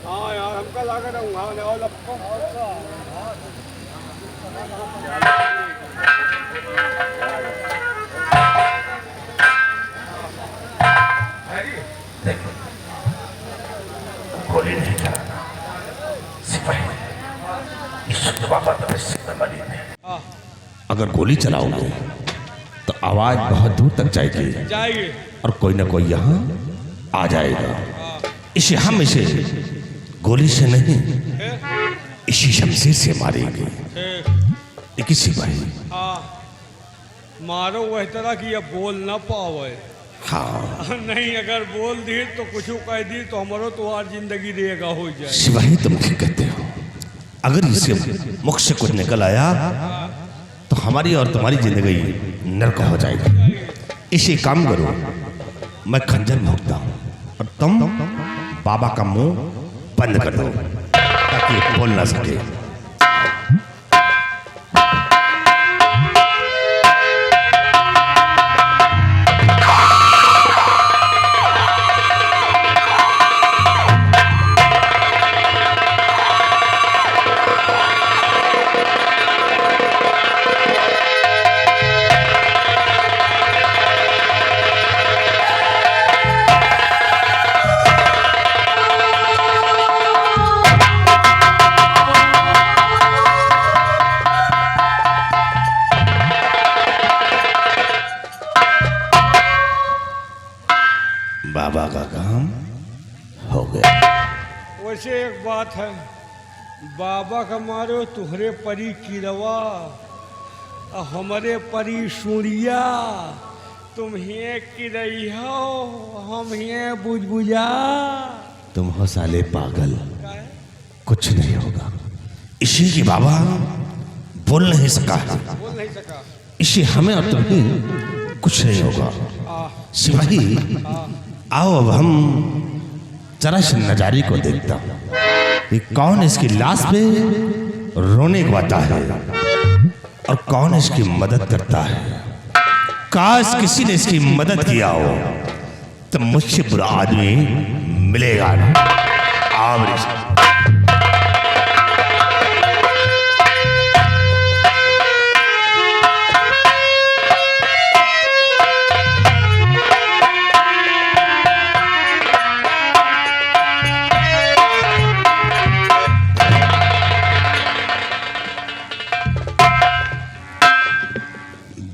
हाँ यार हमका लाकर रहूँगा और आपको देखो गोली नहीं चलाना सिपाही अगर गोली चलाओगे तो आवाज बहुत दूर तक जाएगी और कोई ना कोई यहाँ आ जाएगा। इसे गोली से नहीं इसी शमशीर से मारेंगे। एक सिपाही मारो वह तरह की अब बोल ना पावे। हाँ नहीं अगर बोल दी तो कुछ कह दी तो हमारो तो और जिंदगी देगा हो जाए। सिपाही तुम ठीक कहते हो। अगर इसके मुख से कुछ निकल आया तो हमारी और तुम्हारी जिंदगी नरक हो जाएगी। इसे काम करो, मैं खंजर भोंकता हूं और तुम बाबा का मुंह बंद कर दो ताकि बोल ना सके। बाबा का काम हो गया। वैसे एक बात है, बाबा का मारो तुहरे परी किरवा हमारे परी सूर्या, तुम ही किरई हो हम ही बुझबुझा। तुम हो साले पागल, कुछ नहीं होगा। इसी की बाबा बोल नहीं सका है, बोल नहीं सका। इसी हमें और तुम्हें कुछ नहीं होगा। सिपाही आओ अब हम जरा से नजारे को देखता हूं कि कौन इसकी लाश पे रोने को आता है और कौन इसकी मदद करता है। काश किसी ने इसकी मदद किया हो तो मुझसे बुरा आदमी मिलेगा ना।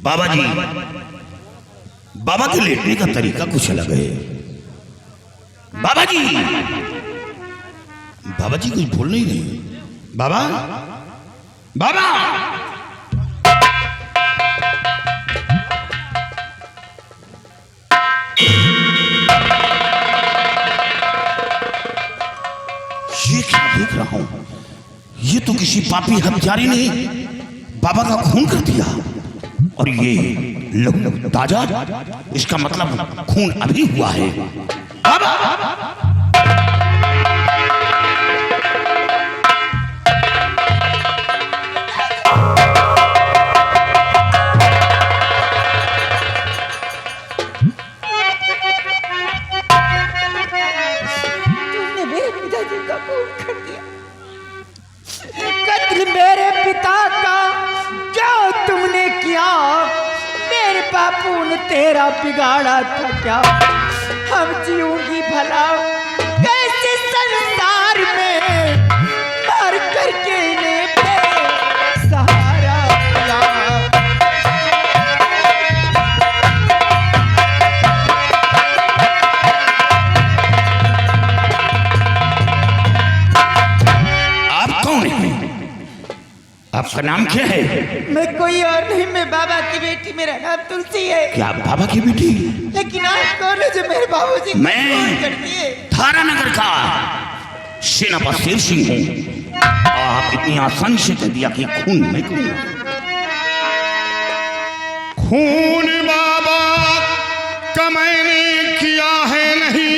बाबा जी, बाबा के लेटने का तरीका कुछ अलग है। बाबा जी कुछ बोल नहीं रहे। बाबा बाबा ये क्या देख रहा हूं? ये तो किसी पापी हत्यारे ने बाबा का खून कर दिया और ये लहू ताजा, इसका मतलब खून अभी हुआ है। तुमने मेरे पिताजी का खून कर दिया। कत्ल मेरे पिता का क्या तुमने किया? मेरे बापू ने तेरा बिगाड़ा था क्या? हम जीऊंगी भला कैसे संसार में, मर करके इन्हें बेसहारा किया। आप कौन हैं? आपका नाम क्या है? मैं कोई और नहीं, मैं बाबा की बेटी, मेरा नाम तुलसी है। क्या आप बाबा की बेटी? लेकिन आप कौन है जो मेरे बाबूजी को मैं खून कर दिए? थारानगर का सेनापति शेर सिंह हूँ। आप इतनी आसानी से कह दिया कि खून मैं करूंगा। खून बाबा का मैंने किया है नहीं,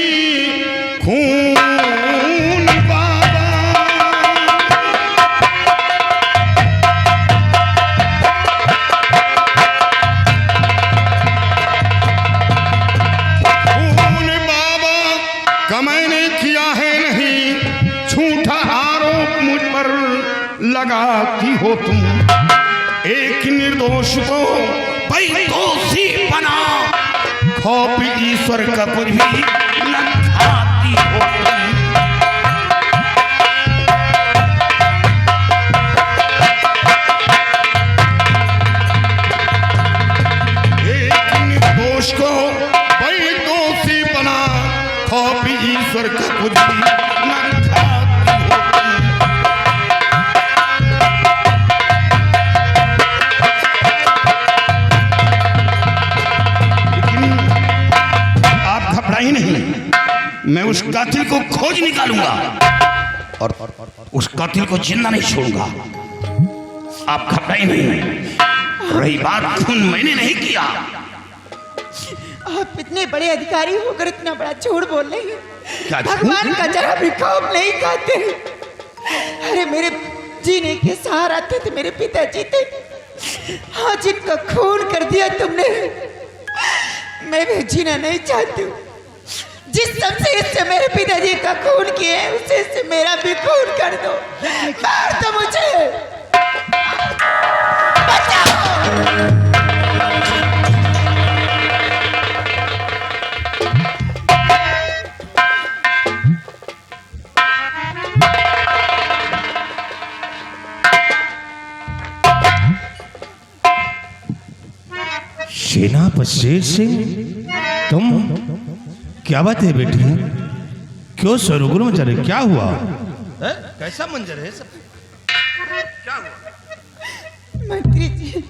खून का मैंने किया है नहीं, झूठा आरोप मुझ पर लगाती हो तुम। एक निर्दोष को भाई दोषी बना, खौफ ईश्वर का कुछ भी न खाती हो तुम। एक निर्दोष को भाई दोषी बना, खौफ ईश्वर का कुछ भी न खाती हो तुम। ही नहीं, मैं उस कातिल को खोज निकालूंगा और उस कातिल को जिंदा नहीं छोड़ूंगा। आप घबराए नहीं। रही बात खून, मैंने नहीं किया। आप इतने बड़े अधिकारी होकर इतना बड़ा झूठ बोल रहे हैं। क्या झूठ? भगवान का जरा भी खौफ नहीं खाते। अरे मेरे जीने के सहारा थे तो मेरे पिताजी थे, हाँ जिनका खून कर दिया तुमने। मैं भी जीना नहीं चाहती हूँ। जिस शमशीर से मेरे पिताजी का खून किए उसे से मेरा भी खून कर दो। मार दो मुझे, बचाओ। सेनापति शेर सिंह, तुम? क्या बात है बेटी? क्यों शोरगुल मचा रहे? क्या हुआ? कैसा मंजर है सब? क्या हुआ? मंत्री जी,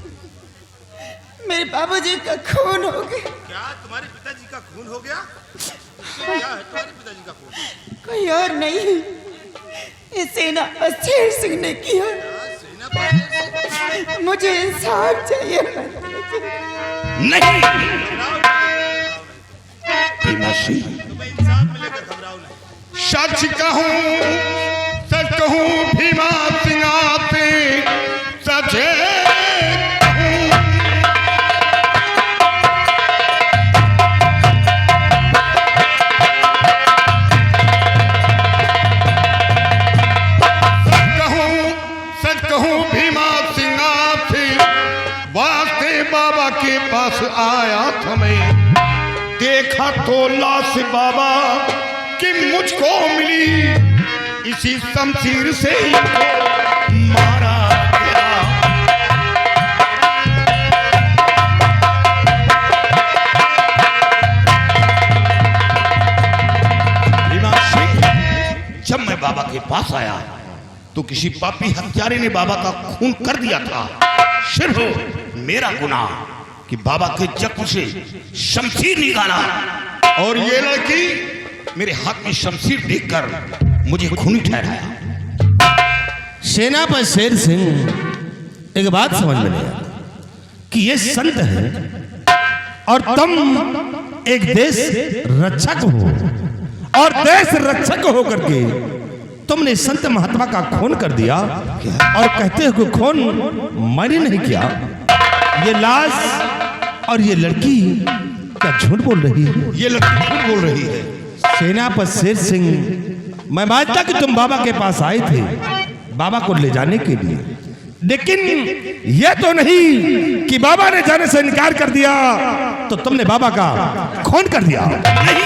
मेरे बाबूजी का खून हो गया। क्या तुम्हारे पिताजी का खून हो गया? क्या है तुम्हारे पिताजी का खून? कोई और नहीं, ये सेनापति शेर सिंह ने किया। मुझे इंसाफ चाहिए मंत्री जी। नहीं, सच कहूं सच कहूं भीमा सिंह आते सचे सच कहूं भीमा सिंह आते वास्ते बाबा के पास आया था मैं। देखा तो लाश बाबा कि मुझको मिली, इसी शमशीर से ही मारा गया। जब मैं बाबा के पास आया तो किसी पापी हत्यारे ने बाबा का खून कर दिया था। सिर्फ मेरा गुनाह कि बाबा के जख्म से शमशीर निकाला, और ये लड़की मेरे हाथ में शमशीर देखकर मुझे खूनी ठहराया। सेनापति शेर सिंह, एक बात समझ में नहीं आया कि ये संत है और तुम एक देश रक्षक हो, और देश रक्षक होकर के तुमने संत महात्मा का खून कर दिया और कहते हो कि खून मैंने नहीं किया। ये लाश और ये लड़की क्या झूठ बोल रही है? ये लड़की झूठ बोल रही है। सेनापति शेर सिंह, मैं मानता कि तुम बाबा के पास आए थे बाबा को ले जाने के लिए, लेकिन यह तो नहीं कि बाबा ने जाने से इनकार कर दिया तो तुमने बाबा का खून कर दिया। नहीं,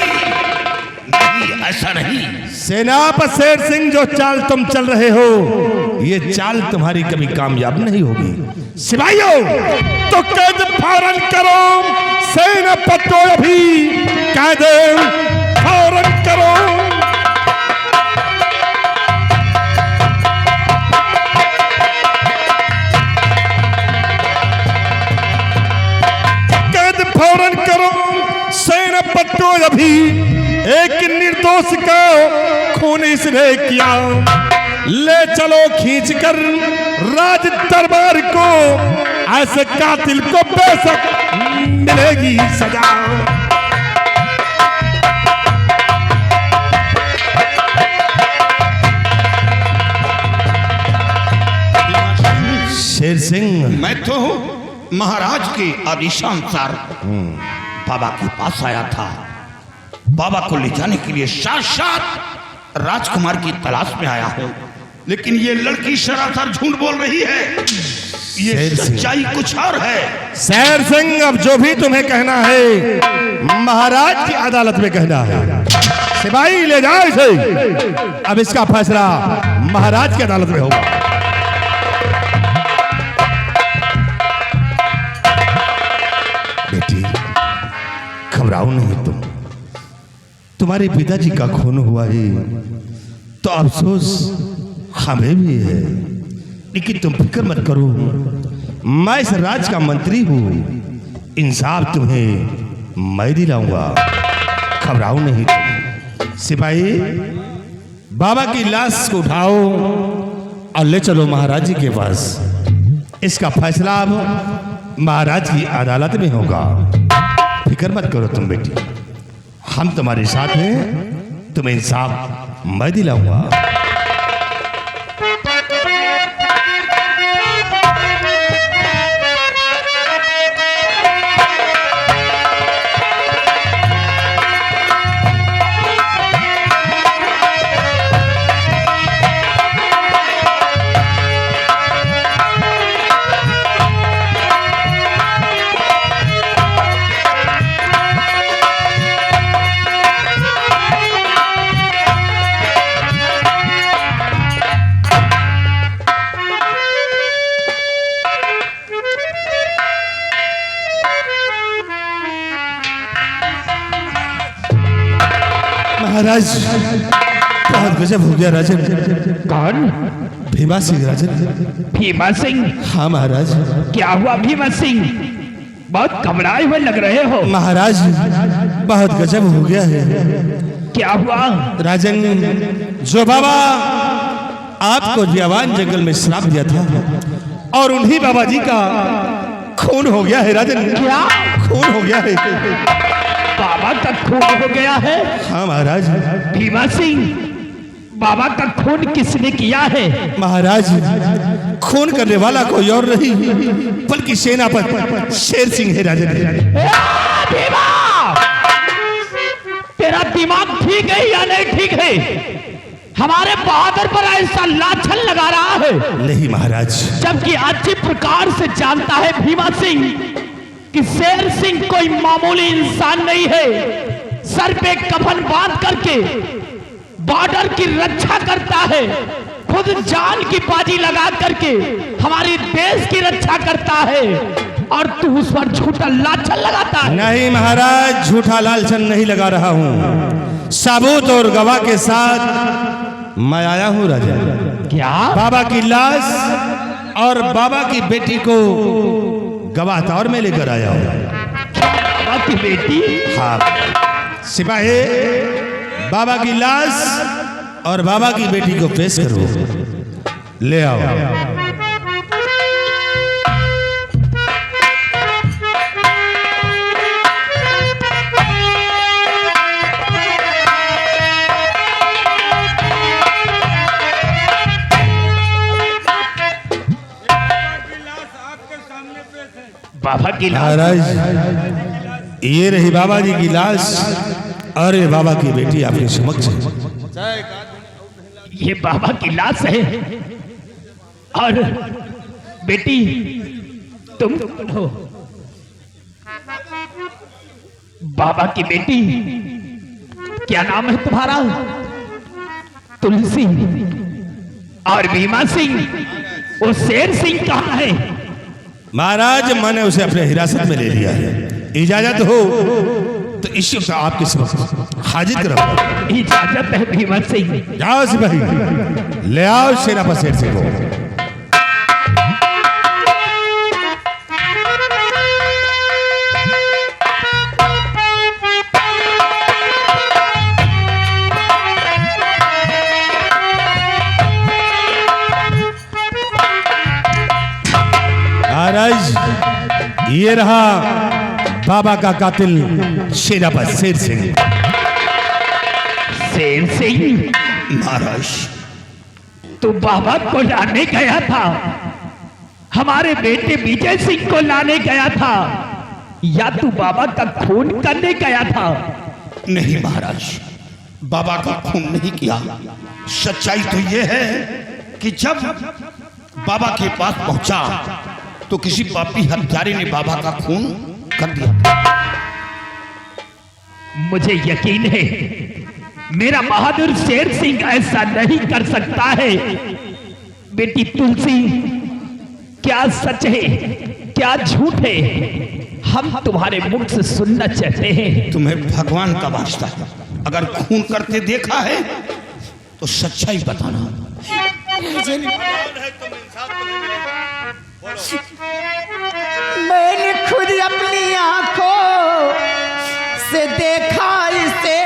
ऐसा नहीं। सेनापति शेर सिंह, जो चाल तुम चल रहे हो ये चाल तुम्हारी कभी कामयाब नहीं होगी। सिपाहियों, तो कैद फौरन करो, सेनापति को अभी कैद फौरन करो। कैद फौरन करो, सेनापति को अभी, एक निर्दोष का खून इसने किया। ले चलो खींचकर राज दरबार को, ऐसे कातिल को बेशक मिलेगी सजा। शेर सिंह, मैं तो महाराज के आदेशानुसार बाबा के पास आया था। बाबा को ले जाने के लिए साक्षात राजकुमार की तलाश में आया हूँ, लेकिन ये लड़की सरासर झूठ बोल रही है। ये सच्चाई कुछ और है। शेर सिंह, अब जो भी तुम्हें कहना है महाराज की अदालत में कहना है। सिपाही ले जाओ इसे। अब इसका फैसला महाराज की अदालत में होगा। बेटी घबराओ नहीं तुम। तुम्हारे पिताजी का खून हुआ है तो अफसोस हमें भी है, लेकिन तुम फिक्र मत करो, मैं इस राज का मंत्री हूं, इंसाफ तुम्हें मैं दिलाऊंगा। घबराओ नहीं तुम। सिपाही बाबा की लाश को उठाओ और ले चलो महाराज जी के पास। इसका फैसला अब महाराज की अदालत में होगा। फिक्र मत करो तुम बेटी, हम तुम्हारे साथ हैं, तुम्हें इंसाफ मैं दिलाऊंगा। महाराज बहुत गजब हो गया राजन। कौन? भीमा सिंह राजन। भीमा सिंह? हाँ महाराज। क्या हुआ भीमा सिंह? बहुत घबराए हुए लग रहे हो। महाराज बहुत गजब हो गया है। क्या हुआ? राजन, जो बाबा आपको जवान जंगल में श्राप दिया था और उन्हीं बाबा जी का खून हो गया है राजन। क्या खून हो गया है? बाबा का खून हो गया है? हाँ महाराज। भीमा सिंह, बाबा का खून किसने किया है? महाराज खून करने वाला कोई और नहीं बल्कि सेनापति शेर सिंह है राजन। भीमा, तेरा दिमाग ठीक है या नहीं ठीक है? हमारे बहादुर पर ऐसा लाछन लगा रहा है। नहीं महाराज। जबकि अच्छी प्रकार से जानता है भीमा सिंह कि शेर सिंह कोई मामूली इंसान नहीं है। सर पे कफन बांध करके बॉर्डर की रक्षा करता है, खुद जान की बाजी लगा करके हमारे देश की रक्षा करता है, और तू उस पर झूठा लाछन लगाता है। नहीं महाराज, झूठा लालचन नहीं लगा रहा हूँ। सबूत और गवाह के साथ मैं आया हूँ राजा। क्या? बाबा की लाश और बाबा की बेटी को गवाह तौर में लेकर आया हूँ। बाबा की बेटी? हाँ सिपाही, बाबा की लाश और बाबा की बेटी को पेश करो। ले आओ। बाबा की लाश? महाराज ये रही बाबा जी की लाश और ये बाबा की बेटी आपके समक्ष है। ये बाबा की लाश है और बेटी तुम हो। बाबा की बेटी, क्या नाम है तुम्हारा? तुलसी। और भीमा सिंह, वो शेर सिंह कहाँ है? महाराज मैंने उसे अपने हिरासत में ले लिया है। इजाजत हो तो इस वक्त आपके समक्ष हाजिर करो। इजाजत है भीमा सिंह। जाओ सिपाही, ले आओ सेनापति शेर सिंह को। महाराज ये रहा बाबा का कातिल सेनापति शेर सिंह। शेर सिंह? महाराज तू बाबा को लाने गया था, हमारे बेटे विजय सिंह को लाने गया था, या तू बाबा का खून करने गया था? नहीं महाराज, बाबा का खून नहीं किया। सच्चाई तो यह है कि जब बाबा के पास पहुंचा तो किसी पापी हत्यारे ने बाबा का खून कर दिया। मुझे यकीन है मेरा बहादुर शेर सिंह ऐसा नहीं कर सकता है। बेटी तुलसी, क्या सच है क्या झूठ है, हम तुम्हारे मुख से सुनना चाहते हैं। तुम्हें भगवान का वास्ता है, अगर खून करते देखा है तो सच्चाई बताना। मैंने खुद अपनी आंखों से देखा इसे,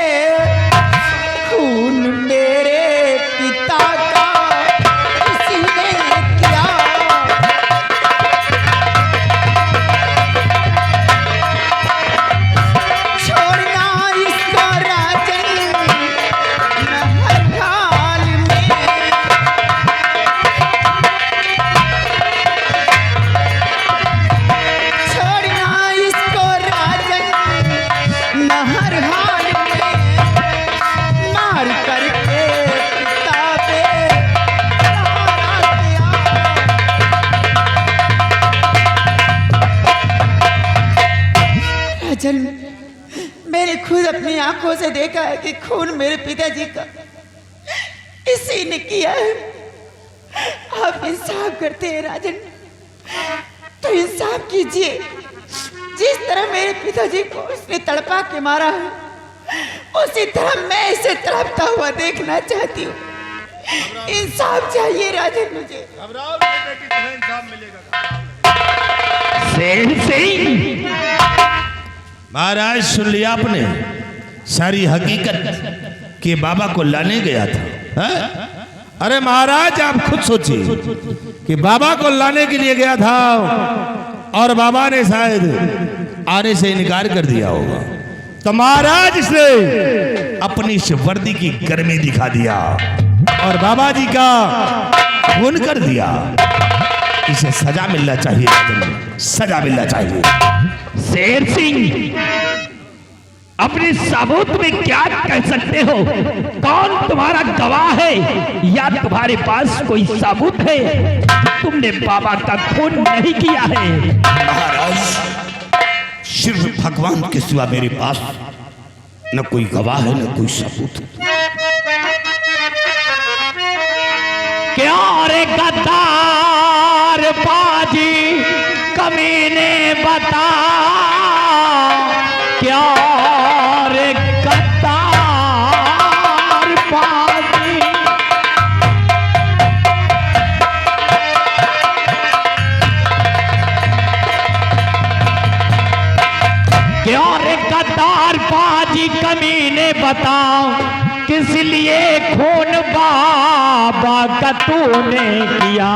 खून मेरे पिता का किसी ने किया। छोड़ना इसको राजन हर हाल में। छोड़ना इसको राजन हर हाल में, मार करके पिता पे तारा गया। राजन, मैंने खुद अपनी आंखों से देखा है कि खून मेरे पिताजी का इसी ने किया है। आप इंसाफ करते हैं राजन, तो इंसाफ कीजिए। जिस तरह मेरे पिताजी को उसने तड़पा के मारा है, उसी तरह मैं इसे तड़पता हुआ देखना चाहती हूँ। इंसाफ चाहिए राजन मुझे। शेर सिंह, महाराज सुन लिया आपने सारी हकीकत कि बाबा को लाने गया था, है? अरे महाराज आप खुद सोचिए कि बाबा को लाने के लिए गया था और बाबा ने शायद आने से इनकार कर दिया होगा, तो महाराज इसने अपनी इस वर्दी की गर्मी दिखा दिया और बाबा जी का खून कर दिया। इसे सजा मिलना चाहिए, सजा मिलना चाहिए। शेर सिंह, अपने सबूत में क्या कह सकते हो? कौन तुम्हारा गवाह है या तुम्हारे पास कोई सबूत है? तुमने बाबा का खून नहीं किया है। महाराज, सिर्फ भगवान के सिवा मेरे पास न कोई गवाह है न कोई सबूत। क्या रे गद्दार बाजी कमीने बता, क्या रे गद्दार बाजी। क्या रे गद्दार बाजी कमीने बताओ, किस लिए खून बाबा का तूने किया?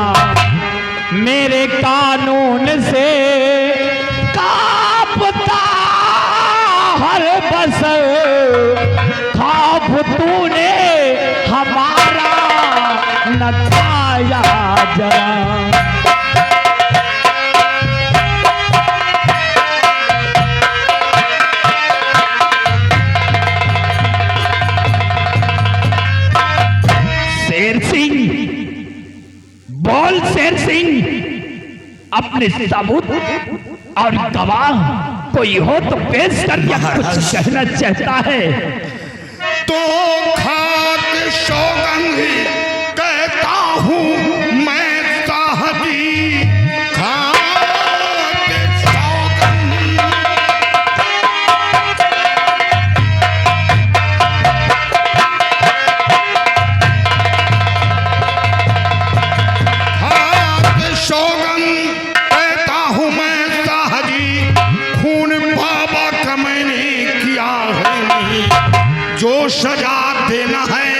मेरे कानून से कांपता हर बस, ख्वाब तूने हमारा न खाया जरा। शेर सिंह, बोल शेर सिंह, अपने सबूत और गवाह कोई हो तो पेश कर, क्या कुछ कहना चाहता है? तो खाक सौगंध कहता हूँ मैं साहबी, खाक सौगंध। खाक सौगंध कहता हूँ मैं साहबी, खून बाबा का मैंने किया है नहीं। जो सजा देना है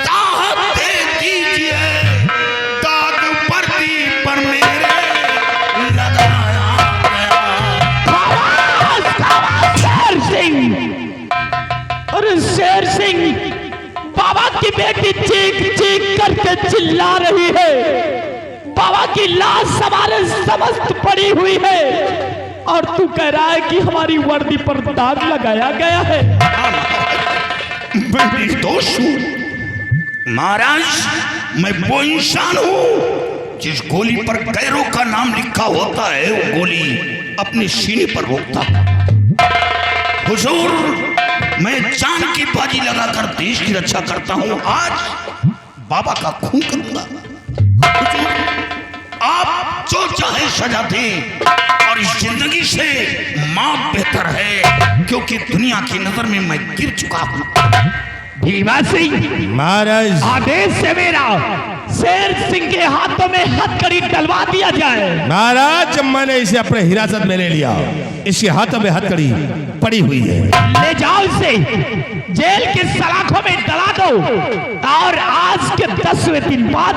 साहब दे दीजिए, दाग पर्दी पर मेरे लगाया गया। शेर सिंह, अरे शेर सिंह, बाबा की बेटी चीख चीख करके चिल्ला रही है। बाबा की लाश हमारे समस्त पड़ी हुई है और तू कह रहा है कि हमारी वर्दी पर दाग लगाया गया है। मैं निर्दोष हूं महाराज। मैं वो इंसान हूं जिस गोली पर गैरों का नाम लिखा होता है वो गोली अपने सीने पर रोकता। हुजूर, मैं जान की बाजी लगाकर देश की रक्षा करता हूं। आज बाबा का खून करूंगा। हुजूर, आप जो चाहे सजा दें और इस जिंदगी से मौत बेहतर है, क्योंकि दुनिया की नजर में मैं गिर चुका हूं। भीमा सिंह, महाराज आदेश है मेरा, शेर सिंह के हाथों में हथकड़ी डलवा दिया जाए। महाराज, जब मैंने इसे अपने हिरासत में ले लिया, इसके हाथों में हथकड़ी पड़ी हुई है। ले जाओ इसे जेल के सलाखों में डला दो और आज के 10वें दिन बाद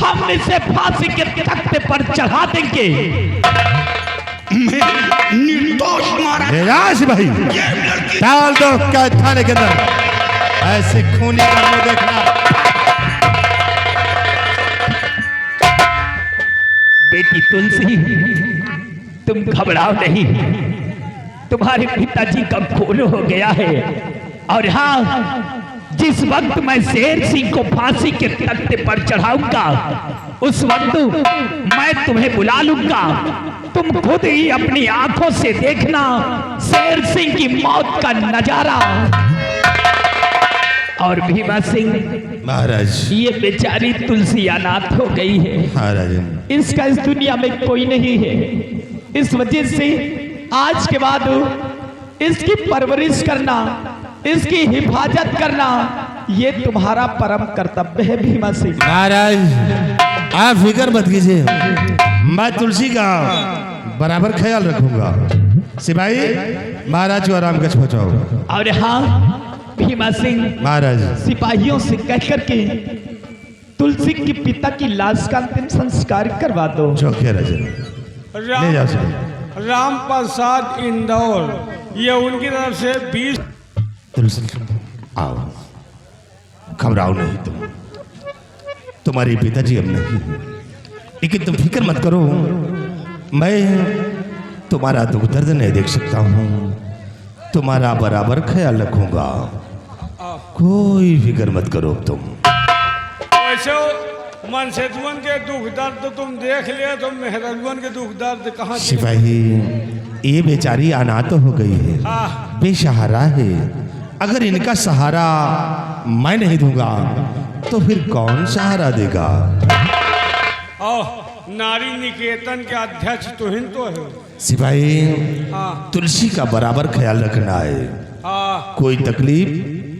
हम इसे फांसी के तख्ते पर चढ़ा देंगे। मैं निर्दोष महाराज। सिपाही, ये लड़की डाल दो कैद खाने के अंदर। ऐसे खूनी कर्म देखना। बेटी तुलसी, तुम घबराओ नहीं, तुम्हारे पिताजी का खून हो गया है। और हाँ, जिस वक्त मैं शेर सिंह को फांसी के तख्ते पर चढ़ाऊंगा, उस वक्त मैं तुम्हें बुला लूंगा। तुम खुद ही अपनी आंखों से देखना शेर सिंह की मौत का नजारा। और भीमा सिंह महाराज, ये बेचारी तुलसी अनाथ हो गई है। महाराज, इसका इस दुनिया में कोई नहीं है। इस वजह से आज के बाद इसकी परवरिश करना, इसकी हिफाजत करना, ये तुम्हारा परम कर्तव्य है भीमा सिंह। महाराज, आप फिक्र मत कीजिए, मैं तुलसी का बराबर ख्याल रखूंगा। सिपाही, महाराज को आराम कक्ष पहुंचाओ। और हाँ भीमा सिंह, महाराज, सिपाहियों से कह करके तुलसी के पिता की लाश का अंतिम संस्कार करवा दो। चौके रजन ले जाओ सिपाही। राम प्रसाद इंदौर, ये उनकी तरफ से 20। तुलसी, आओ, घबराओ नहीं तुम, तुम्हारे पिताजी अब नहीं, लेकिन तुम फिक्र मत करो, मैं तुम्हारा दुख दर्द नहीं देख सकता हूँ, तुम्हारा बराबर ख्याल रखूंगा। कोई फिक्र मत करो तुम। वैसे मनसेतुअन के दुख दर्द तो तुम देख लिया, तो मेहरगुन के दुख दर्द कहाँ से? सिपाही, ये बेचारी अनाथ हो गई है, बेसहारा है। अगर इनका सहारा मैं नहीं दूंगा तो फिर कौन सहारा देगा? नारी निकेतन के अध्यक्ष तुहिन तो है। सिपाही, हाँ तुलसी का बराबर ख्याल रखना है, हाँ, कोई तकलीफ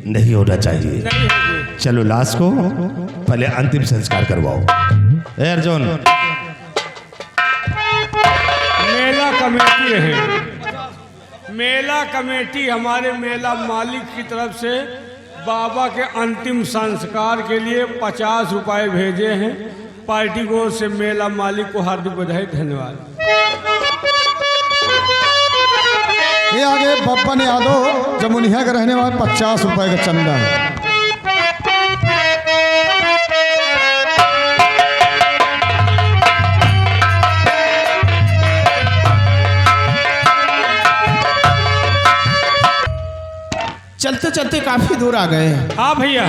नहीं होना चाहिए। नहीं होगी। चलो लाश को पहले अंतिम संस्कार करवाओ। ए अर्जुन, मेला कमेटी है, मेला कमेटी हमारे मेला मालिक की तरफ से बाबा के अंतिम संस्कार के लिए 50 रुपए भेजे हैं। पार्टी को से मेला मालिक को हार्दिक बधाई, धन्यवाद। ये आगे बप्पन यादव जमुनिया का रहने वाला 50 रुपए का चंदा है। चलते चलते काफी दूर आ गए। हाँ भैया,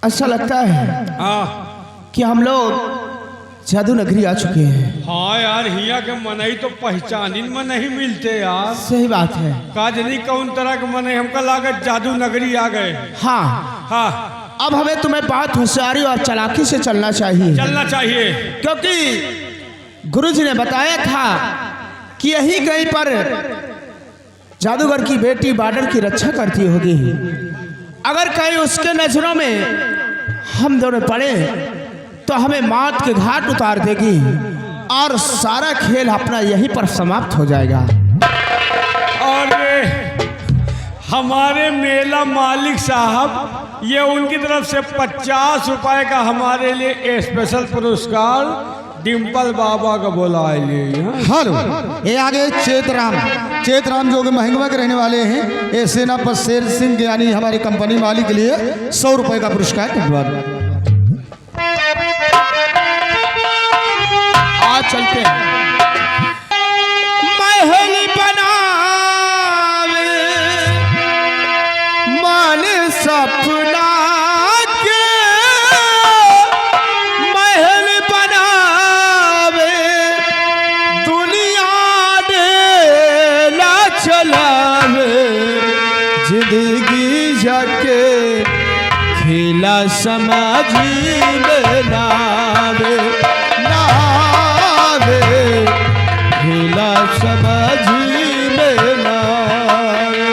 अच्छा लगता है हाँ कि हम लोग जादू नगरी आ चुके हैं। हाँ यार, हिया के मनई तो पहचानी में नहीं मिलते यार। सही बात है। काजनी कौन तरह के मनई, हमका लागत जादू नगरी आ गए। हाँ, हाँ, अब हमें तुम्हें बहुत होशियारी और चालाकी से चलना चाहिए, चलना चाहिए, क्योंकि गुरुजी ने बताया था कि यही कहीं पर जादूगर की बेटी बॉर्डर की रक्षा करती होगी। अगर कहीं उसके नजरों में हम दोनों पड़े तो हमें मौत के घाट उतार देगी और सारा खेल अपना यहीं पर समाप्त हो जाएगा। और हमारे मेला मालिक साहब, ये उनकी तरफ से 50 रुपए का हमारे लिए स्पेशल पुरस्कार डिम्पल बाबा का बोला है। हेलो, ये आगे चेतराम जो कि महंगवा के रहने वाले हैं, ये सेनापति शेर सिंह यानी हमारी कंपनी मालिक के लिए 100 रुपए का पुरस्कार। धन्यवाद। आज चलते हैं। महल बनावे मान खेला समझी में नावे नावे खेला समझी में नावे।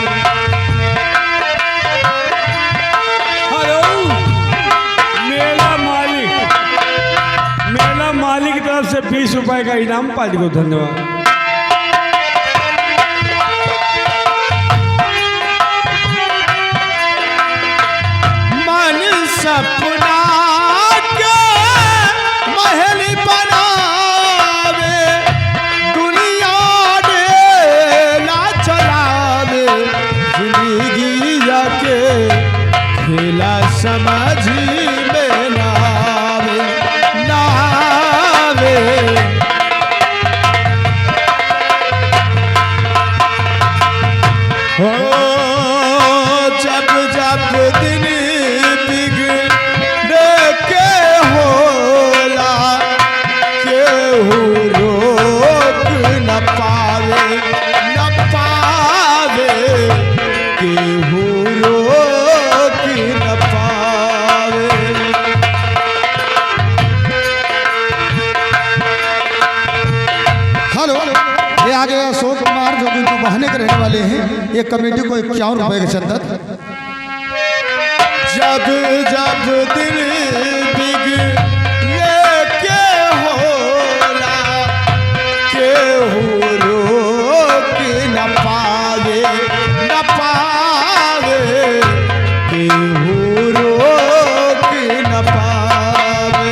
हेलो, मेला मालिक की तरफ से 20 रुपए का इनाम पार्टी को धन्यवाद। सपना के महल बनावे दुनिया डेला चलावे जिंदगी के खेला समझी में नावे नावे। हो जब जब दिन बहाने के रहने वाले हैं। ये कमेटी को 51 रुपए का चंदा। जब जब दिल बिगड़े के होला केहू रोक न पावे केहू रोक न पावे।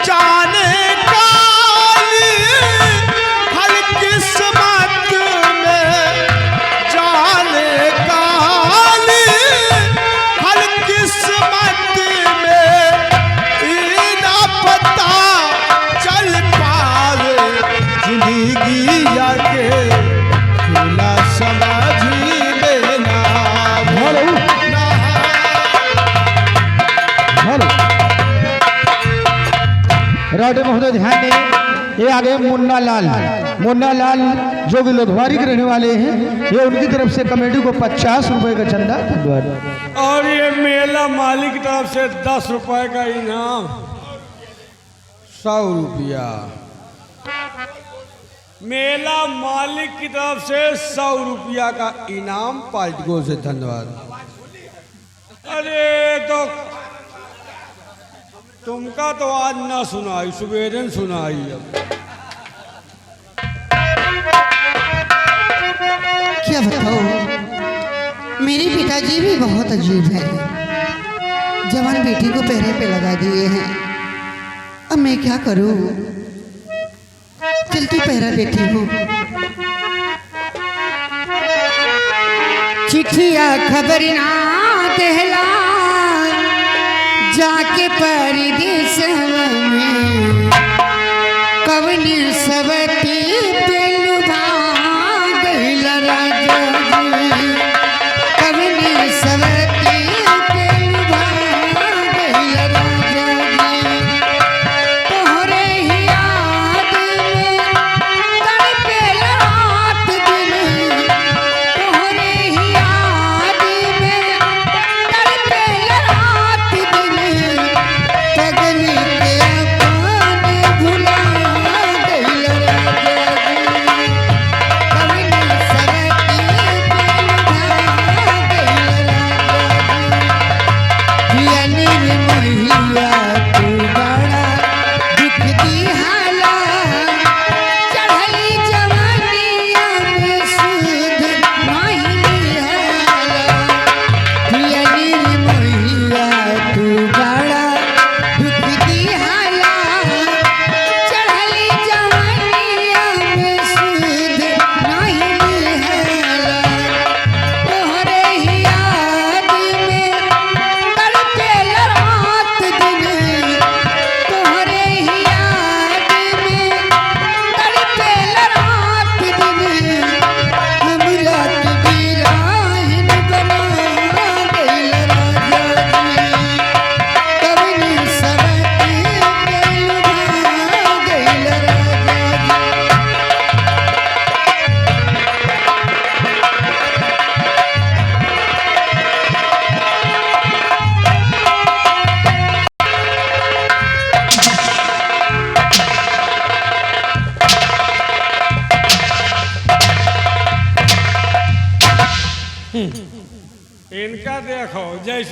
जाने काली हर किस्मत राडे महोदय ध्यान दें। ये आगे मुन्ना लाल जो कि लोधवारी के रहने वाले हैं। ये उनकी तरफ से कमेटी को 50 रुपए का चंदा धन्यवाद। और ये मेला मालिक की तरफ से 10 रुपए का इनाम 100 रुपया। मेला मालिक की तरफ से 100 रुपया का इनाम पार्टियों से धन्यवाद। अरे तो तुमका तो आज ना सुनाई, सुबेरन सुनाई। अब क्या बताओ, मेरे पिताजी भी बहुत अजीब है। जवान बेटी को पहरे पे लगा दिए हैं। अब मैं क्या करूं? चलती पहरा बेटी हूँ। चिट्ठिया खबर ना कहला जाके परदेस में कवनी सबती पेलुभा गइल राजा जी। कवनी सबती पेलुभा गइल राजा जी। तोहरे ही याद में तड़पेल रात दिन। तोहरे ही याद में तड़पेल रात दिन। पगली के अपन भुला गइल राजा जी।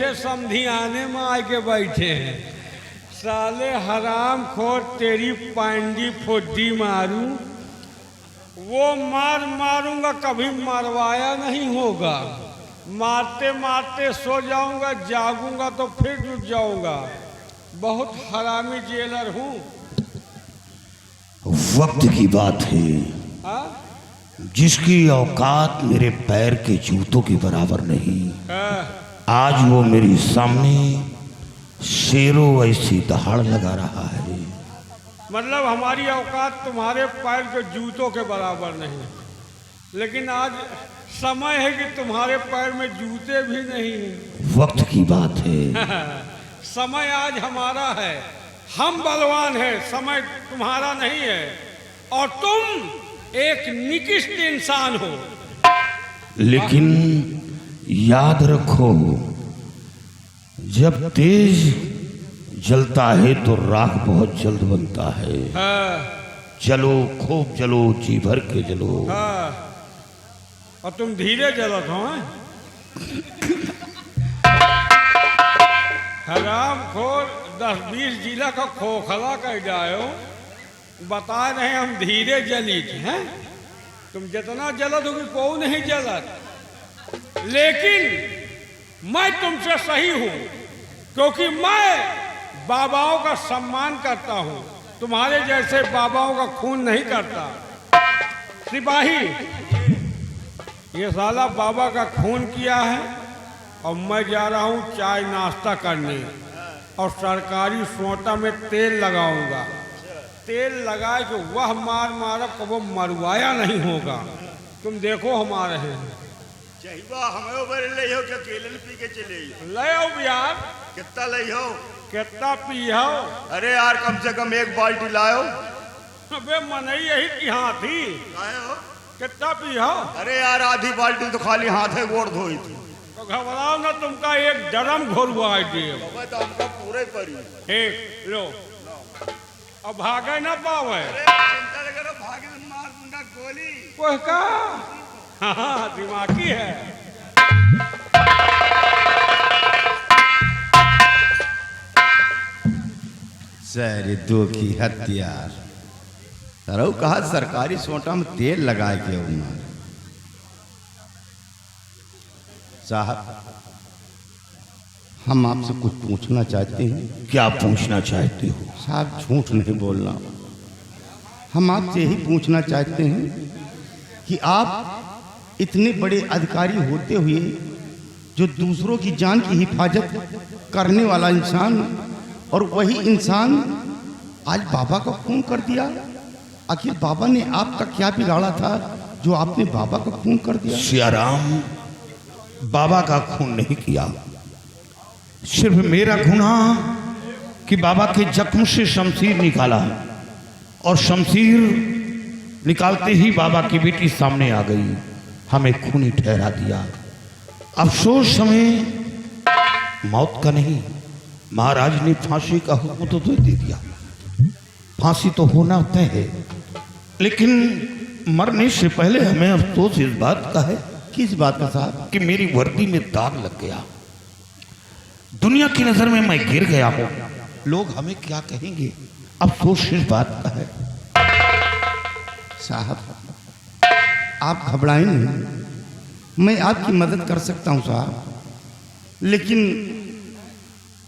जैसे समधी आने में आके बैठे हैं। साले हराम खोर तेरी पांडी फोड्डी मारूं, वो मारूंगा, कभी मरवाया नहीं होगा। मारते मारते सो जाऊंगा, जागूंगा तो फिर जुट जाऊंगा। बहुत हरामी जेलर हूँ। वक्त की बात है, हाँ? जिसकी औकात मेरे पैर के जूतों के बराबर नहीं, हाँ। आज वो मेरी सामने शेरों ऐसी दहाड़ लगा रहा है। मतलब हमारी औकात तुम्हारे पैर के जूतों के बराबर नहीं, लेकिन आज समय है कि तुम्हारे पैर में जूते भी नहीं हैं। वक्त की बात है। समय आज हमारा है, हम बलवान हैं, समय तुम्हारा नहीं है। और तुम एक निकृष्ट इंसान हो। लेकिन याद रखो, जब तेज जलता है तो राख बहुत जल्द बनता है। हाँ। चलो, खूब जलो, जी भर के जलो। हाँ। और तुम धीरे जलत हो। हराम खोर 10-20 जिला का खोखला कर जाओ, बता रहे हम धीरे जली थे। हैं? तुम जितना जलत होगी कोई नहीं जलत, लेकिन मैं तुमसे सही हूं, क्योंकि मैं बाबाओं का सम्मान करता हूं, तुम्हारे जैसे बाबाओं का खून नहीं करता। सिपाही, ये साला बाबा का खून किया है और मैं जा रहा हूँ चाय नाश्ता करने, और सरकारी सोटा में तेल लगाऊंगा। तेल लगाए कि वह मार को वो मरवाया नहीं होगा। तुम देखो हम आ रहे हैं। चाहिए हमें ऊपर ले हो क्या केलन पी के चले ले आओ यार। कितना ले हो? कितना पी हो? अरे यार कम से कम एक बाल्टी लाओ। अबे मनई यही की हाथी। लाए हो? कितना पी हो? अरे यार आधी बाल्टी तो खाली हाथे गोड़ धोई थी। तो घबराओ ना, तुमका एक ड्रम घोरवा दिए। तो हमका पूरे पड़ी। ठीक लो, अब भागे ना पावे। चिंता न करो, भागे तो मार दूंगा गोली। कोई का? हाँ, दिमागी है। सर दो की हथियार तरह कहा सरकारी सोटा में तेल लगाए के उन्होंने। साहब, हम आपसे कुछ पूछना चाहते हैं। क्या पूछना चाहते हो? साहब झूठ नहीं बोलना। हम आपसे यही पूछना चाहते हैं कि आप इतने बड़े अधिकारी होते हुए जो दूसरों की जान की हिफाजत करने वाला इंसान, और वही इंसान आज बाबा का खून कर दिया। आखिर बाबा ने आपका क्या बिगाड़ा था जो आपने बाबा का खून कर दिया? सियाराम, बाबा का खून नहीं किया, सिर्फ मेरा गुनाह कि बाबा के जख्म से शमशीर निकाला, और शमशीर निकालते ही बाबा की बेटी सामने आ गई, हमें खूनी ठहरा दिया। अफसोस हमें मौत का नहीं, महाराज ने फांसी का हुक्म तो दे दिया। फांसी तो होना तय है, लेकिन मरने से पहले हमें अफसोस इस बात का है। किस बात का साहब? कि मेरी वर्दी में दाग लग गया, दुनिया की नजर में मैं गिर गया हूं, लोग हमें क्या कहेंगे, अफसोस इस बात का है। साहब आप घबराएं नहीं, मैं आपकी मदद कर सकता हूं साहब, लेकिन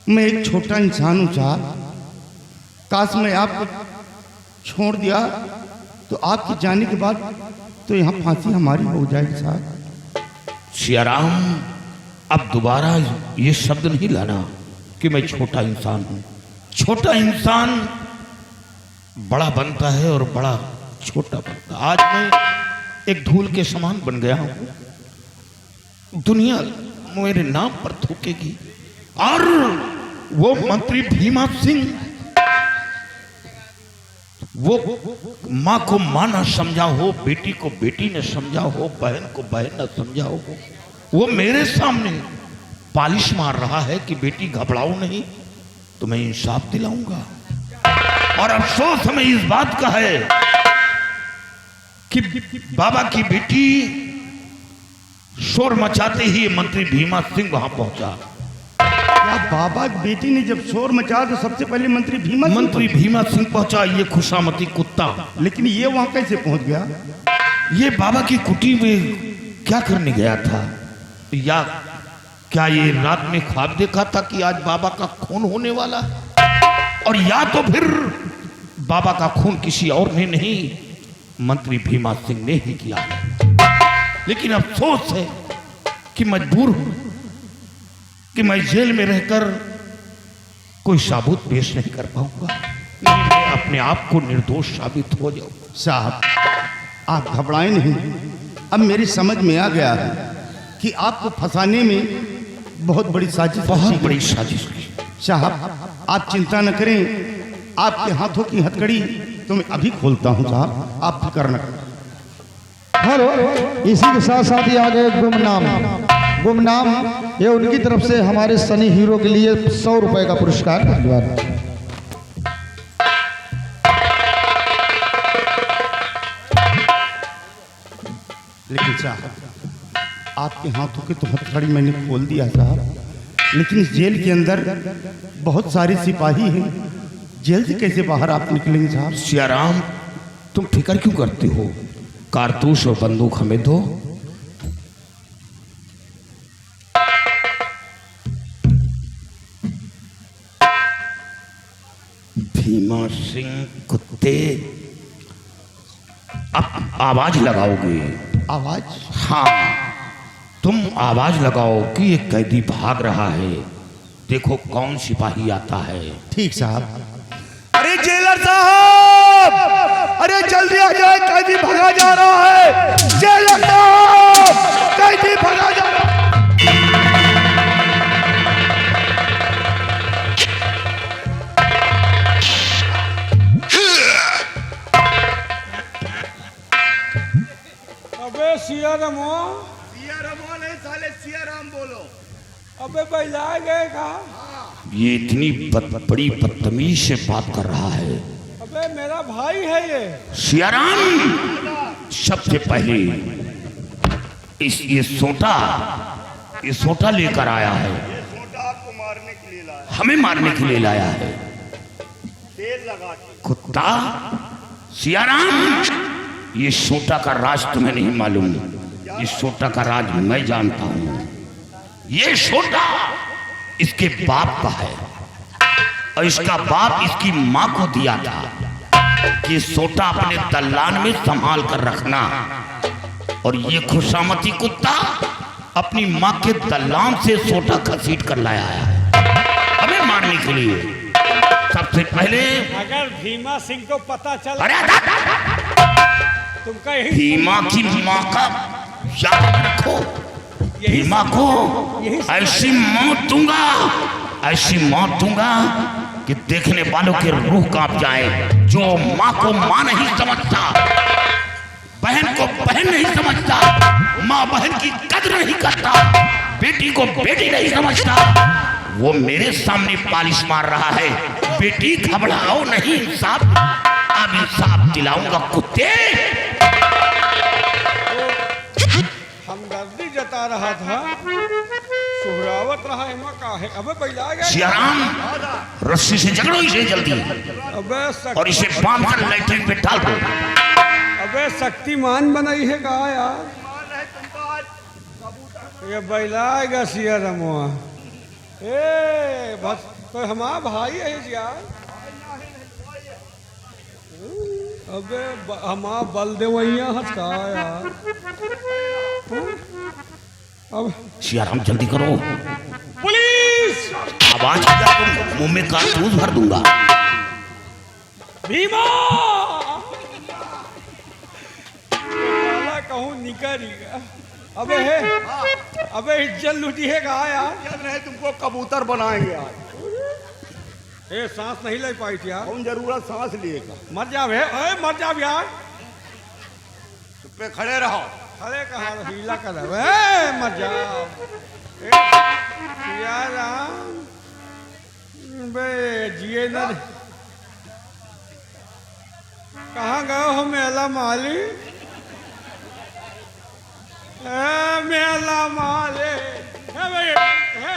मैं एक छोटा इंसान हूं साहब। काश मैं आपको छोड़ दिया तो आपके जाने के बाद तो यहाँ फांसी हमारी हो जाएगी साहब। सियाराम, अब दोबारा ये शब्द नहीं लाना कि मैं छोटा इंसान हूं। छोटा इंसान बड़ा बनता है और बड़ा छोटा बनता। आज मैं एक धूल के समान बन गया हूं, दुनिया मेरे नाम पर थूकेगी। और वो मंत्री भीमा सिंह, वो माँ को माँ न समझा हो, बेटी को बेटी न समझा हो, बहन को बहन न समझा हो, वो मेरे सामने पालिश मार रहा है कि बेटी घबराओ नहीं, तो मैं इंसाफ दिलाऊंगा। और अफसोस हमें इस बात का है कि बाबा की बेटी शोर मचाते ही मंत्री भीमा सिंह वहां पहुंचा। बाबा की बेटी ने जब शोर मचाया तो सबसे पहले मंत्री भीमा सिंह मंत्री भीमा सिंह पहुंचा, ये खुशामती कुत्ता। लेकिन ये वहां कैसे पहुंच गया? ये बाबा की कुटी में क्या करने गया था? या क्या ये रात में ख्वाब देखा था कि आज बाबा का खून होने वाला है? और या तो फिर बाबा का खून किसी और ने नहीं, मंत्री भीमा सिंह ने ही किया। लेकिन अफसोस है कि मजबूर हूं कि मैं जेल में रहकर कोई सबूत पेश नहीं कर पाऊंगा। नहीं, मैं अपने आप को निर्दोष साबित हो जाऊं। साहब, आप घबराएं नहीं। अब मेरी समझ में आ गया है कि आपको फंसाने में बहुत बड़ी साजिश बहुत बड़ी साजिश की। साहब, आप चिंता न करें, आपके हाथों की हथकड़ी तो मैं अभी खोलता हूं। साहब, आप फिक्र न करें। हेलो, इसी के साथ साथ ही आ गए गुमनाम ये उनकी तरफ से हमारे सनी हीरो के लिए 100 रुपए का पुरस्कार। धन्यवाद। लेकिन साहब, आपके हाथों की तो हथकड़ी मैंने खोल दिया साहब, लेकिन इस जेल के अंदर बहुत सारे सिपाही हैं। जेल से कैसे बाहर आप निकलेंगे साहब? सियाराम, तुम फिक्र क्यों करते हो? कारतूस और बंदूक हमें दो। भीमा सिंह कुत्ते, अब आवाज लगाओगे? आवाज? हाँ, तुम आवाज लगाओ कि एक कैदी भाग रहा है। देखो कौन सिपाही आता है। ठीक साहब। अरे जेलर साहब, अरे जल्दी आ जाए, कैदी भगा जा रहा है। जेलर साहब, कैदी भगा जा रहा है। अबे सिया रमो, सिया रमो नहीं साले, सिया राम बोलो। अबे बैला गए कहा? ये इतनी बड़ी बदतमीज से बात कर रहा है। अबे मेरा भाई है ये। सियाराम, सबसे पहले ये सोटा लेकर आया है। छोटा आपको मारने के लिए लाया, हमें मारने के लिए लाया है। तेल लगा के। कुत्ता, सियाराम, ये सोटा का राज तुम्हें नहीं मालूम। ये सोटा का राज मैं जानता हूं। ये सोटा इसके बाप का है और इसका बाप इसकी मां को दिया था कि सोटा अपने दल्लान में संभाल कर रखना। और ये खुशामती कुत्ता अपनी मां के दल्लान से सोटा घसीट कर लाया है हमें मारने के लिए। सबसे पहले अगर भीमा सिंह को पता चला, अरे तुमका यही भीमा की मां का याद रखो। भीमा को ऐसी मौत दूंगा कि देखने वालों की रूह कांप जाए। जो मां को मां नहीं समझता, बहन को बहन नहीं समझता, मां बहन की कदर नहीं करता, बेटी को बेटी नहीं समझता, वो मेरे सामने पालिश मार रहा है। बेटी घबराओ नहीं, इंसाफ, अब इंसाफ दिलाऊंगा कुत्ते। हमदर्दी जता रहा था, सुहरावत रहा है मां का है। अबे बैला गया। सियाराम, रस्सी से जकड़ो इसे जल्दी अबे और इसे बांध कर लैट्रिन में डाल दो। अबे शक्तिमान बनाई है कहा यार? ये बैलाएगा सिया रमुआ। ए बस तो हमारा भाई है यार। अबे हमारा बलदेवैया हंस कहा यार। अब सियाराम जल्दी करो, पुलिस! आवाज किया तो मुंह में कारतूस भर दूंगा। भीमा! कहूँ निकल गया। अबे इज्जत लूटी है कहा यार? जब नहीं तुमको कबूतर बनाएंगे आज। ए सांस नहीं ले पाई थी यार। कौन जरूरत सांस लिएगा? मर जा बे, मर जा यार। चुप पे खड़े रहो। खड़े कहा हीला कर मर जा यार। बे जिए न कहाँ गए हो मेला माली? मेला माले है भाई, है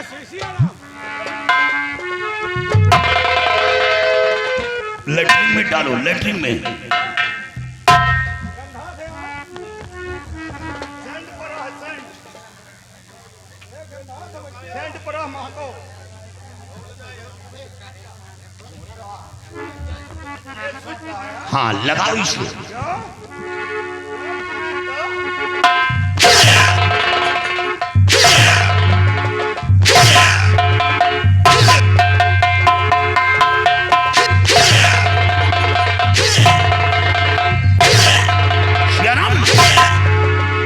लेटरिन में डालो, लेटरिन में। हाँ लगाओ इसे।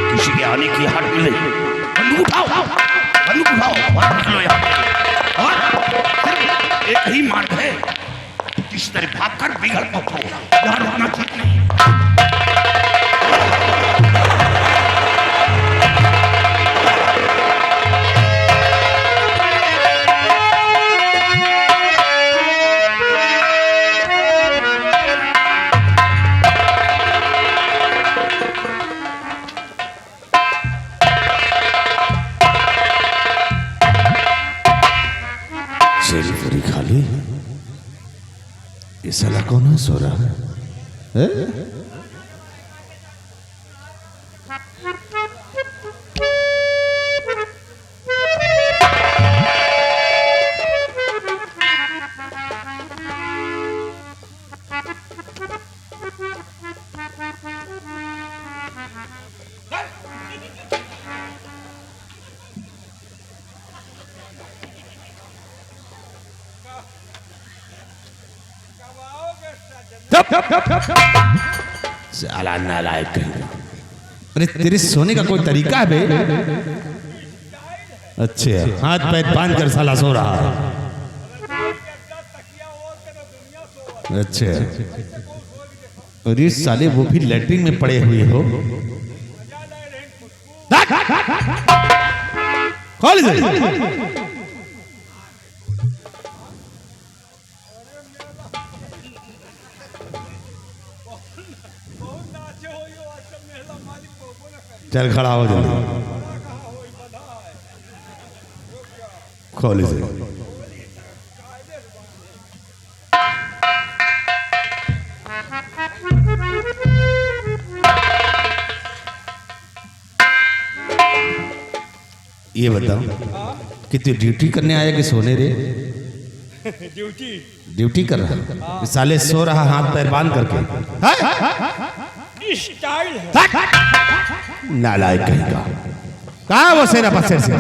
किसी के आने की हट मिले, बंदूक उठाओ, बंदूक उठाओ और निकलो यहाँ से। और सिर्फ एक ही मार्ग है, किसी तरह भागकर बिगड़ पहुंचो, यहाँ रुकना ठीक नहीं। जेल पूरी खाली, ये साला कौन है सो रहा है? साला नालायक कहीं। अरे तेरे सोने का कोई तरीका है बे? अच्छा, हाथ पैर बांध कर साला सो रहा है। अच्छा, और ये साले वो भी लेटरिन में पड़े हुए हो। खोल दे। चल खड़ा हो जल्दी, खोल इसे। ये बताओ कि तू ड्यूटी करने आया कि सोने रे? ड्यूटी कर रहा, साले सो रहा हाथ पैर बांध करके। स्टाइल है। नालायक कहीं का। कहाँ वो सेना पत्थर से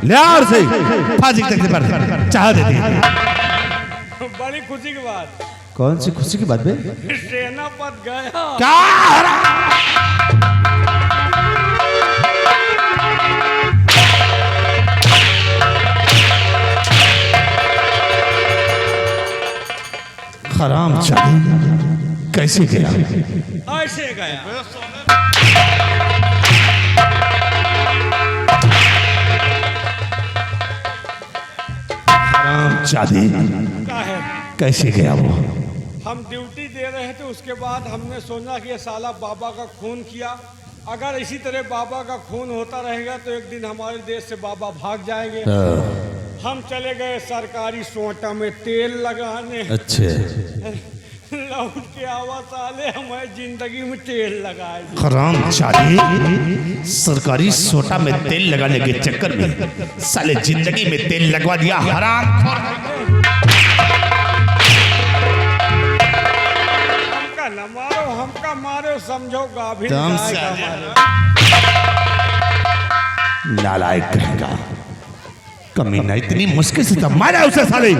ले और सही फांसी तक पर चाह देती है। बड़ी खुशी की बात। कौन सी खुशी की बात बे? सेनापत गया। क्या हो रहा? हराम जादी कैसे गया? ऐसे गया। हराम जादी कैसे गया वो? हम ड्यूटी दे रहे थे, उसके बाद हमने सोचा कि ये साला बाबा का खून किया। अगर इसी तरह बाबा का खून होता रहेगा तो एक दिन हमारे देश से बाबा भाग जाएंगे। हम चले गए सरकारी सोटा में तेल लगाने। अच्छे लौट के आवा साले हमारे जिंदगी में तेल लगाए। हराम जादी सरकारी सोटा में तेल लगाने के चक्कर में साले जिंदगी में तेल लगवा दिया। हराम हमका न मारो, हमका मारो, समझो गाभिन दम गाय से का मारो। नालायक कहेगा। कमीना इतनी मुश्किल से तब मारा उसे साले,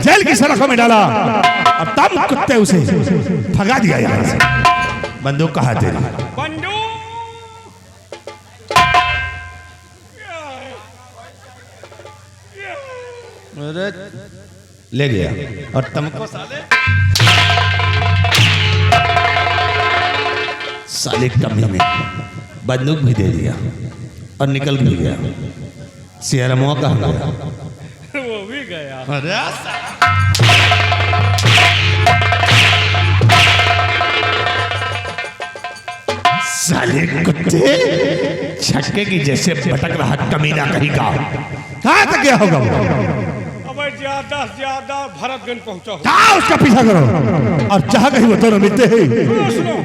जेल की सड़कों में डाला, अब तब कुत्ते उसे भगा दिया यहाँ से। बंदूक कहाँ तेरी? बंदूक ले गया और तुमको साले कमीने बंदूक भी दे दिया और निकल भी गया। सियारा मुआ कहाँ गया? वो भी गया। अरे साले कुत्ते छक्के की जैसे भटक रहा कमीना कहीं का। कहाँ तक गया होगा वो? अब जा ज्यादा से ज्यादा भरतगंज पहुंचा हो। जाओ उसका पीछा करो और जहां कहीं वो दोनों मिलते हैं सुनो,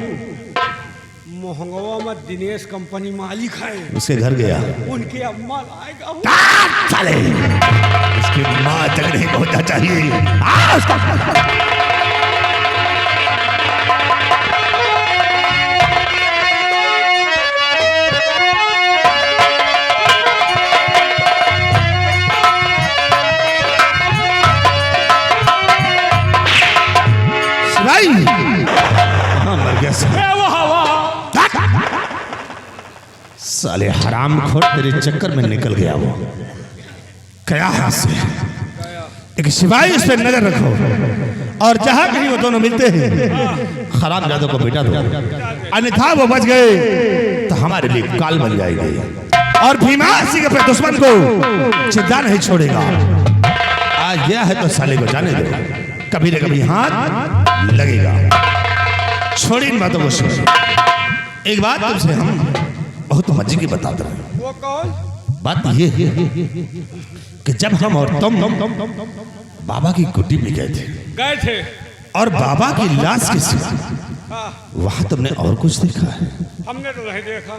मोहंगवा में दिनेश कंपनी मालिक है, उसके घर गया। उनके अम्मा लाएगा वो। साले इसकी माँ तक नहीं पहुंचना चाहिए। उसका भाई मर गया साले। ए, वो हवा साले हराम खोर तेरे चक्कर में निकल गया वो। क्या हाथ से एक सिपाही इस पे नजर रखो और जहां कहीं वो दोनों मिलते हैं खराब जादू को बेटा दो, अन्यथा वो बच गए तो हमारे लिए काल बन जाएगी और भीमासी के अपने दुश्मन को चिंता नहीं छोड़ेगा। आज गया है तो साले को जाने दो, कभी न कभी हाथ लगेगा। छोड़ी इन बातों को सुन। एक बात तुमसे हम बहुत मजे की बताते रहे। वो कौन? बात ये है कि जब हम और तुम बाबा की कुटी में गए थे और बाबा की लाश के सिवा हाँ, वहां तुमने और कुछ देखा है? हमने तो नहीं देखा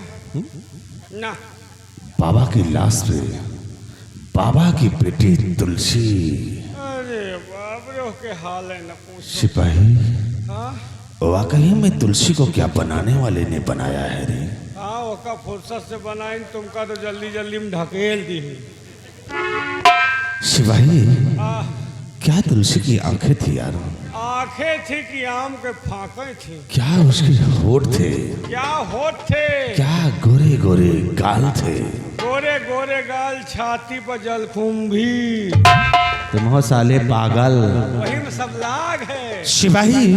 ना। बाबा की लाश पे बाबा की बेटी तुलसी। अरे बाप रे, के हाल है न पूछ। सिपाही, हाँ वाकई में तुलसी को क्या बनाने वाले ने बनाया है रे? हाँ, ओका फुर्सत से बनाई, तुमका तो जल्दी जल्दी में ढकेल दी। सिपाही, हाँ, क्या तुलसी की आंखें थी यार? आंखें थी कि आम के फांके थी? क्या उसके होठ थे? क्या होठ थे? क्या गोरे गोरे गाल थे? गोरे गोरे गाल, छाती पर जलकुंभी, तुम हो साले पागल। वही में सब लाग है। सिपाही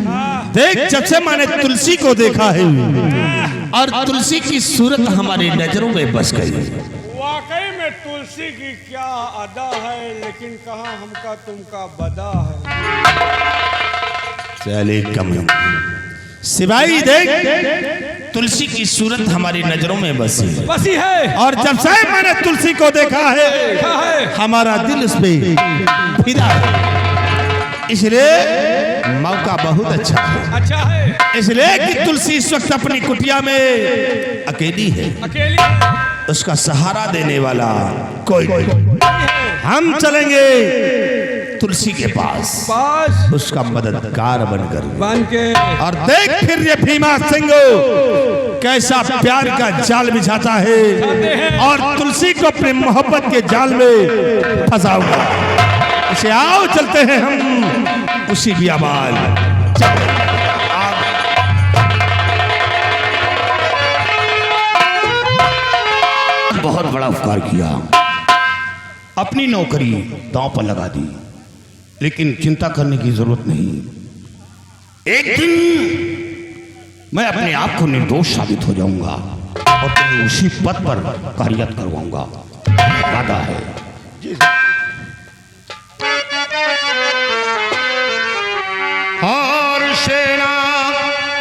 हाँ, देख, जब से मैंने तुलसी को देखा है और तुलसी की सूरत हमारी नजरों में बस गई। वाकई में तुलसी की क्या अदा है, लेकिन कहाँ हमका तुमका बदा है। चले कम सिपाही देख, तुलसी की सूरत हमारी नजरों में बसी है बसी है। और जब से मैंने तुलसी को देखा है हमारा दिल उस पे फिदा है। इसलिए मौका बहुत अच्छा है, अच्छा है, इसलिए कि तुलसी इस वक्त अपनी कुटिया में अकेली है, अकेली है। उसका सहारा देने वाला कोई नहीं। हम चलेंगे तुलसी के पास उसका मददगार बनकर बन के। और देख फिर ये भीमा सिंह कैसा प्यार का जाल बिछाता है और तुलसी को अपने मोहब्बत के जाल में फंसाऊंगा। इसे आओ चलते हैं हम उसी बियाबान। बहुत बड़ा उपकार किया, अपनी नौकरी दांव पर लगा दी, लेकिन चिंता करने की जरूरत नहीं। एक दिन मैं अपने आप को निर्दोष साबित हो जाऊंगा और तुम्हें उसी पद पर कार्यरत करवाऊंगा, वादा है। और सेना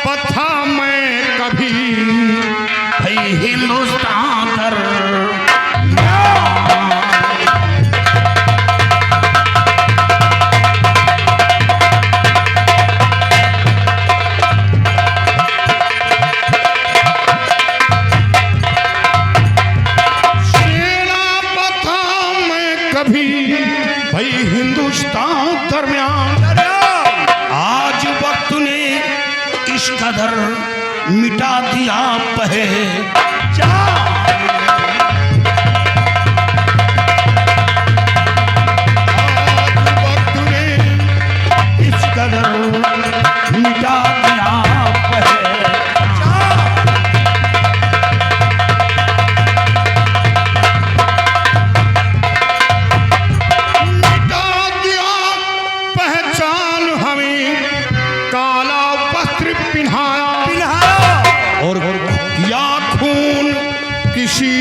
पथा मैं कभी भाई हिंदुस्तान कर कदर मिटा दिया पहचान, वक्त ने इस कदर मिटा दिया पहचान। मिटा दिया पहचान, हमें काला वस्त्र पिन्हाया और किया खून किसी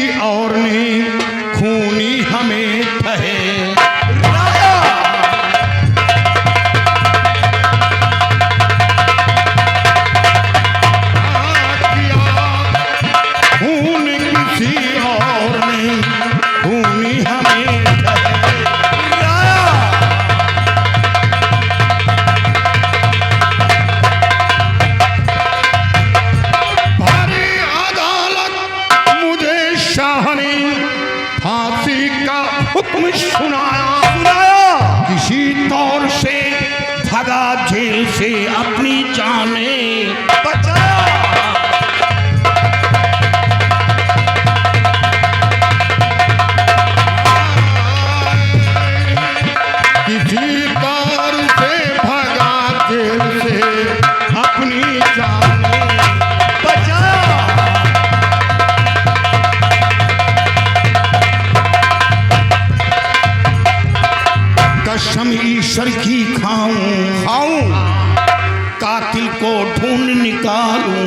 केसर की खाऊं कातिल को ढूंढ निकालूं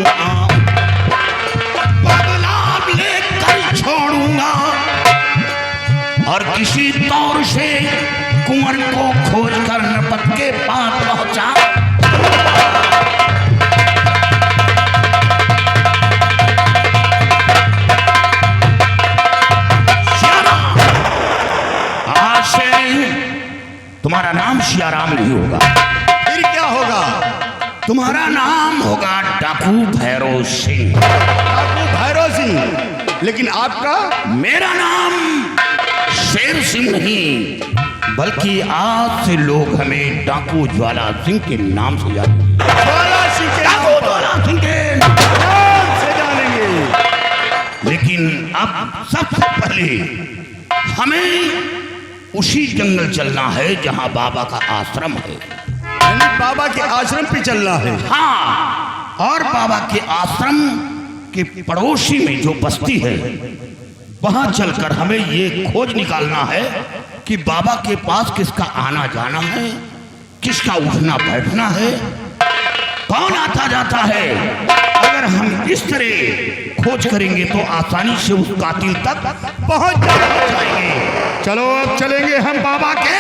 बदला लेकर छोड़ूंगा और किसी तौर से कुंवर को खोजकर नपत के पास पहुंचा आज से तुम्हारा नाम सियाराम नहीं होगा। फिर क्या होगा? तुम्हारा नाम होगा डाकू भैरव सिंह। डाकू भैरव सिंह। लेकिन आपका? मेरा नाम शेर सिंह नहीं बल्कि आज से लोग हमें डाकू ज्वाला सिंह के नाम से जानते हैं। ज्वाला सिंह के डाकू ज्वाला सिंह के नाम से जानेंगे। लेकिन अब सबसे पहले हमें उसी जंगल चलना है जहां बाबा का आश्रम है। यानी बाबा के आश्रम पे चलना है? हाँ, और बाबा के आश्रम के पड़ोसी में जो बस्ती है वहां चलकर हमें ये खोज निकालना है कि बाबा के पास किसका आना जाना है, किसका उठना बैठना है, कौन आता जाता है। अगर हम इस तरह खोज करेंगे तो आसानी से उस कातिल तक पहुंच जाएंगे। चलो अब चलेंगे हम बाबा के